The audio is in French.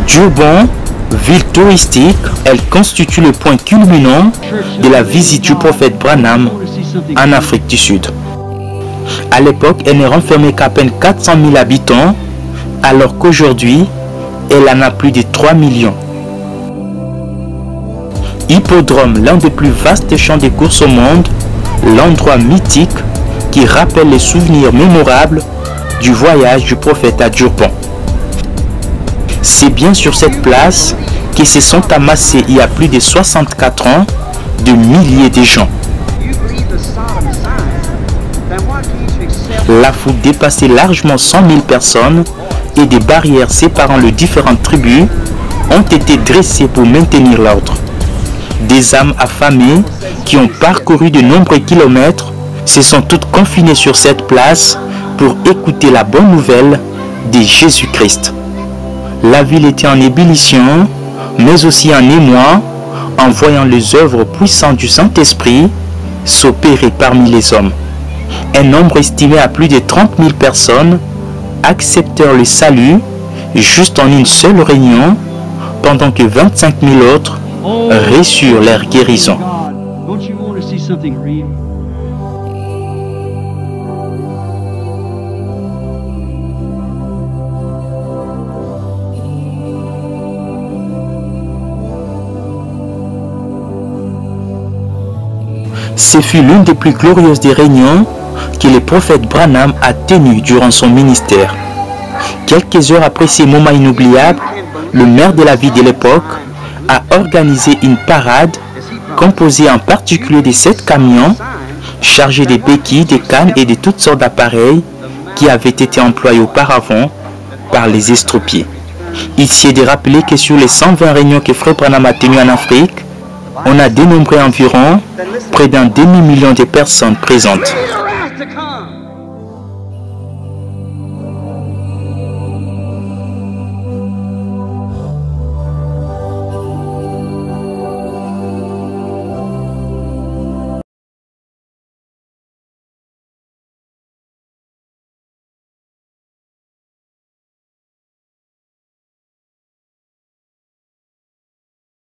Durban, ville touristique, elle constitue le point culminant de la visite du prophète Branham en Afrique du Sud. À l'époque, elle ne renfermait qu'à peine 400 000 habitants, alors qu'aujourd'hui, elle en a plus de 3 millions. Hippodrome, l'un des plus vastes champs de course au monde, l'endroit mythique qui rappelle les souvenirs mémorables du voyage du prophète à Durban. C'est bien sur cette place que se sont amassés il y a plus de 64 ans de milliers de gens. La foule dépassait largement 100 000 personnes et des barrières séparant les différentes tribus ont été dressées pour maintenir l'ordre. Des âmes affamées qui ont parcouru de nombreux kilomètres se sont toutes confinées sur cette place pour écouter la bonne nouvelle de Jésus-Christ. La ville était en ébullition, mais aussi en émoi, en voyant les œuvres puissantes du Saint-Esprit s'opérer parmi les hommes. Un nombre estimé à plus de 30 000 personnes acceptèrent le salut juste en une seule réunion, pendant que 25 000 autres reçurent leur guérison. Ce fut l'une des plus glorieuses des réunions que le prophète Branham a tenues durant son ministère. Quelques heures après ces moments inoubliables, le maire de la ville de l'époque a organisé une parade composée en particulier de 7 camions chargés de béquilles, de cannes et de toutes sortes d'appareils qui avaient été employés auparavant par les estropiés. Il s'y est de rappeler que sur les 120 réunions que Frère Branham a tenues en Afrique, on a dénombré environ près d'un demi-million de personnes présentes.